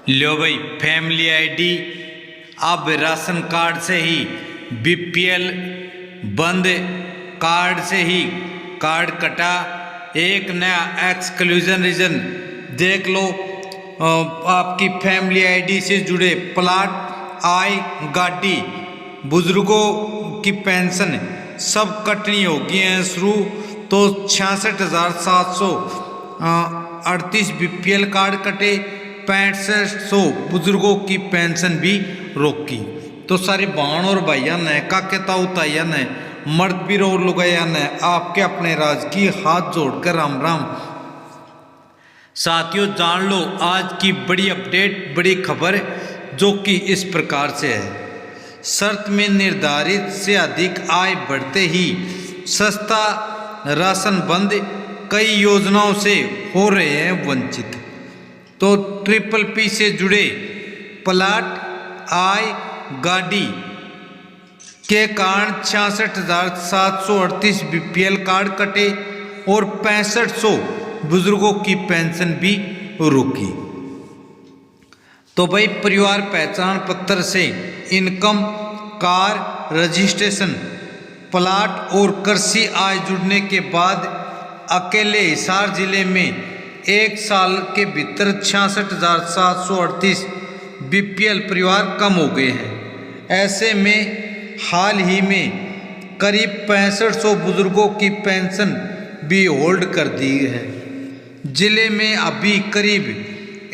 लो भाई family ID अब ration card से ही बीपीएल बंद, कार्ड से ही कार्ड कटा। एक नया एक्सक्लूजन रीजन देख लो। आपकी फैमिली आईडी से जुड़े प्लाट, आय, गाड़ी, बुजुर्गों की पेंशन सब कटनी होगी हैं शुरू। तो 66,738 बीपीएल कार्ड कटे, 6500 बुजुर्गों की पेंशन भी रोकी। तो सारे बहन और भाइया ने काके ताऊ ताइया ने मर्द भी रो लुगाया ने आपके अपने राज की हाथ जोड़कर राम राम। साथियों जान लो आज की बड़ी अपडेट, बड़ी खबर जो कि इस प्रकार से है। शर्त में निर्धारित से अधिक आय बढ़ते ही सस्ता राशन बंद, कई योजनाओं से हो रहे हैं वंचित। तो ट्रिपल पी से जुड़े प्लाट, आय, गाड़ी के कारण 66,738 बीपीएल कार्ड कटे और 6500 बुजुर्गों की पेंशन भी रुकी। तो भाई परिवार पहचान पत्र से इनकम, कार रजिस्ट्रेशन, प्लाट और कृषि आय जुड़ने के बाद अकेले हिसार जिले में एक साल के भीतर 66,738 बीपीएल परिवार कम हो गए हैं। ऐसे में हाल ही में करीब 6500 बुजुर्गों की पेंशन भी होल्ड कर दी है। जिले में अभी करीब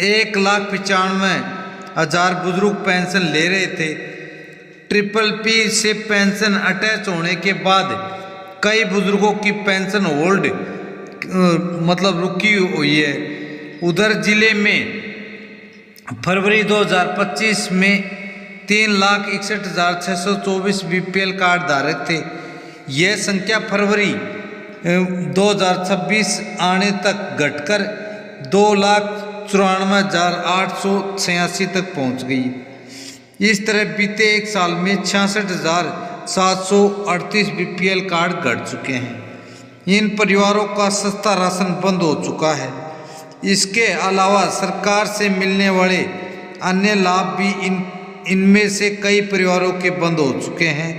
1,95,000 बुजुर्ग पेंशन ले रहे थे। ट्रिपल पी से पेंशन अटैच होने के बाद कई बुजुर्गों की पेंशन होल्ड रुकी हुई है। उधर जिले में फरवरी 2025 में 3,61,624 बीपीएल कार्ड धारक थे। यह संख्या फरवरी 2026 आने तक घटकर 2,94,886 तक पहुंच गई। इस तरह बीते एक साल में 66,738 बीपीएल कार्ड घट चुके हैं। इन परिवारों का सस्ता राशन बंद हो चुका है। इसके अलावा सरकार से मिलने वाले अन्य लाभ भी इनमें से कई परिवारों के बंद हो चुके हैं,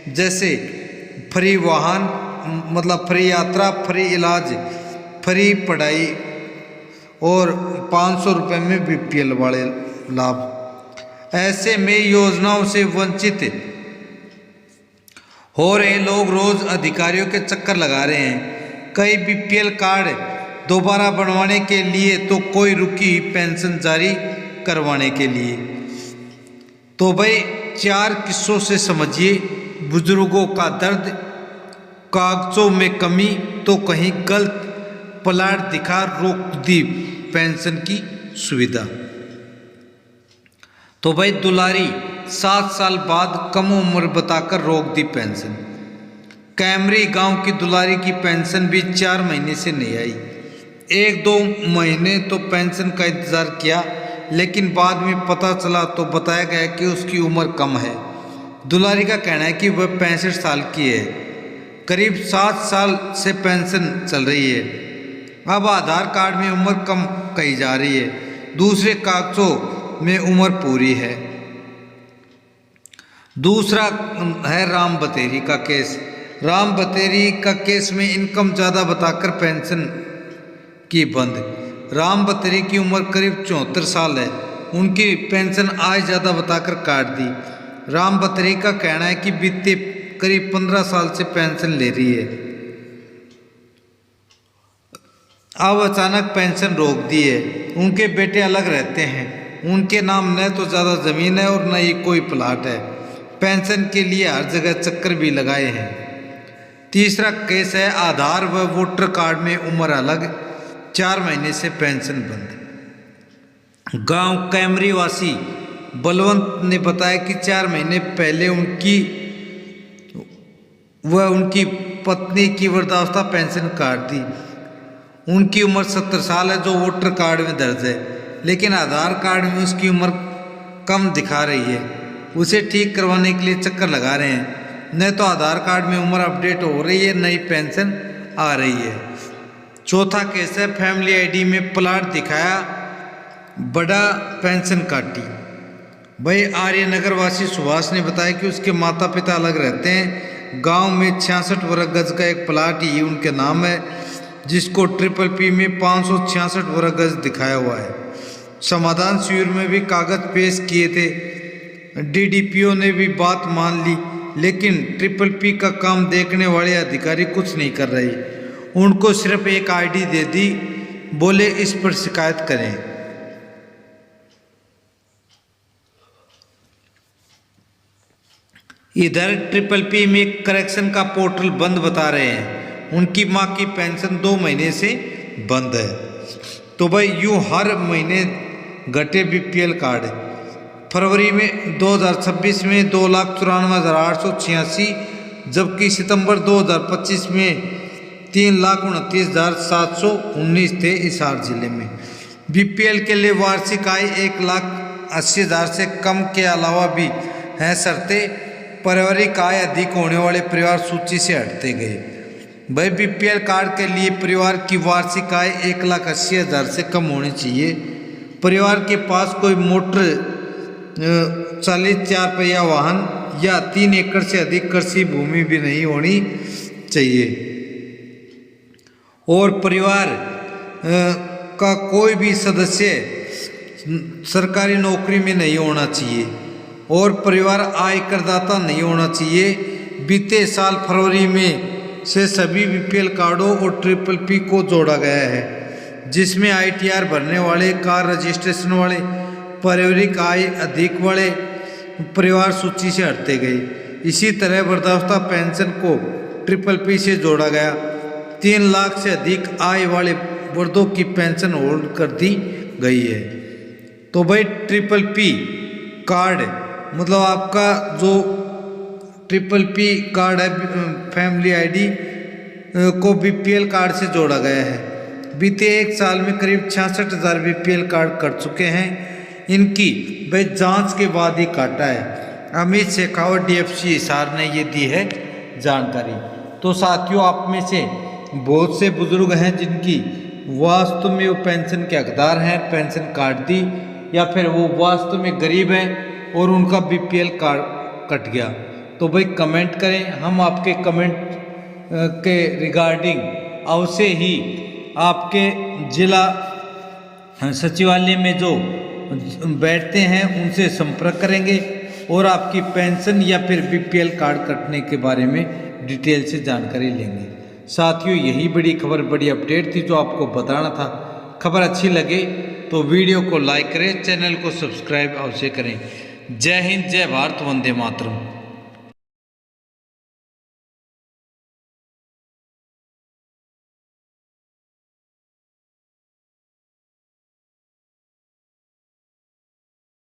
जैसे फ्री वाहन फ्री यात्रा, फ्री इलाज, फ्री पढ़ाई और 500 रुपये में बीपीएल वाले लाभ। ऐसे में योजनाओं से वंचित हो रहे लोग रोज अधिकारियों के चक्कर लगा रहे हैं। कई बीपीएल कार्ड दोबारा बनवाने के लिए तो कोई रुकी पेंशन जारी करवाने के लिए। तो भाई 4 किस्सों से समझिए बुजुर्गों का दर्द, कागजों में कमी तो कहीं गलत प्लाट दिखा रोक दी पेंशन की सुविधा। तो भाई दुलारी 7 साल बाद कम उम्र बताकर रोक दी पेंशन। कैमरी गांव की दुलारी की पेंशन भी 4 महीने से नहीं आई। 1-2 महीने तो पेंशन का इंतज़ार किया, लेकिन बाद में पता चला तो बताया गया कि उसकी उम्र कम है। दुलारी का कहना है कि वह 65 साल की है। करीब 7 साल से पेंशन चल रही है। अब आधार कार्ड में उम्र कम कही जा रही है, दूसरे कागजों में उम्र पूरी है। दूसरा है राम बतेरी का केस। राम बतेरी का केस में इनकम ज़्यादा बताकर पेंशन की बंद। राम बतेरी की उम्र करीब 74 साल है, उनकी पेंशन आय ज़्यादा बताकर काट दी। राम बतेरी का कहना है कि बीते करीब 15 साल से पेंशन ले रही है, अब अचानक पेंशन रोक दी है। उनके बेटे अलग रहते हैं, उनके नाम न तो ज़्यादा ज़मीन है और न ही कोई प्लाट है। पेंशन के लिए हर जगह चक्कर भी लगाए हैं। तीसरा केस है आधार व वोटर कार्ड में उम्र अलग, 4 महीने से पेंशन बंद। गांव कैमरी वासी बलवंत ने बताया कि 4 महीने पहले उनकी पत्नी की वृद्धावस्था पेंशन काट दी। उनकी उम्र 70 साल है जो वोटर कार्ड में दर्ज है, लेकिन आधार कार्ड में उसकी उम्र कम दिखा रही है। उसे ठीक करवाने के लिए चक्कर लगा रहे हैं। न तो आधार कार्ड में उम्र अपडेट हो रही है, नई पेंशन आ रही है। चौथा केस है फैमिली आईडी में प्लाट दिखाया बड़ा पेंशन काटी। भाई आर्यनगर वासी सुभाष ने बताया कि उसके माता पिता अलग रहते हैं। गांव में 66 वर्ग गज का एक प्लाट ही उनके नाम है, जिसको PPP में 566 वर्ग गज दिखाया हुआ है। समाधान शिविर में भी कागज पेश किए थे। DDPO ने भी बात मान ली, लेकिन PPP का काम देखने वाले अधिकारी कुछ नहीं कर रहे। उनको सिर्फ एक ID दे दी, बोले इस पर शिकायत करें। इधर PPP में करेक्शन का पोर्टल बंद बता रहे हैं। उनकी मां की पेंशन 2 महीने से बंद है। तो भाई यूँ हर महीने घटे BPL कार्ड। फरवरी में 2026 में 2,94,886, जबकि सितंबर 2025 में 3,29,719 थे हिसार जिले में। BPL के लिए वार्षिक आय 1,80,000 से कम के अलावा भी हैं शर्तें। पारिवारिक आय अधिक होने वाले परिवार सूची से हटते गए। भाई BPL कार्ड के लिए परिवार की वार्षिक आय 1,80,000 से कम होनी चाहिए। परिवार के पास कोई मोटर 4 पहिया वाहन या 3 एकड़ से अधिक कृषि भूमि भी नहीं होनी चाहिए। और परिवार का कोई भी सदस्य सरकारी नौकरी में नहीं होना चाहिए। और परिवार आय करदाता नहीं होना चाहिए। बीते साल फरवरी में से सभी BPL कार्डों और PPP को जोड़ा गया है, जिसमें ITR भरने वाले, कार रजिस्ट्रेशन वाले, पारिवारिक आय अधिक वाले परिवार सूची से हटते गए। इसी तरह वृद्धावस्था पेंशन को PPP से जोड़ा गया। 3 लाख से अधिक आय वाले वर्गों की पेंशन होल्ड कर दी गई है। तो भाई PPP कार्ड मतलब आपका जो PPP कार्ड है, फैमिली ID को BPL कार्ड से जोड़ा गया है। बीते 1 साल में करीब 66,000 BPL कार्ड कट चुके हैं। इनकी भाई जांच के बाद ही काटा है। अमित शेखावत DFC हिसार ने ये दी है जानकारी। तो साथियों, आप में से बहुत से बुजुर्ग हैं जिनकी वास्तव में वो पेंशन के हकदार हैं, पेंशन काट दी, या फिर वो वास्तव में गरीब हैं और उनका BPL कार्ड कट गया। तो भाई कमेंट करें, हम आपके कमेंट के रिगार्डिंग अवश्य ही आपके जिला सचिवालय में जो बैठते हैं उनसे संपर्क करेंगे और आपकी पेंशन या फिर BPL कार्ड कटने के बारे में डिटेल से जानकारी लेंगे। साथियों, यही बड़ी खबर, बड़ी अपडेट थी जो आपको बताना था। खबर अच्छी लगे तो वीडियो को लाइक करें, चैनल को सब्सक्राइब अवश्य करें। जय हिंद, जय भारत, वंदे मातरम।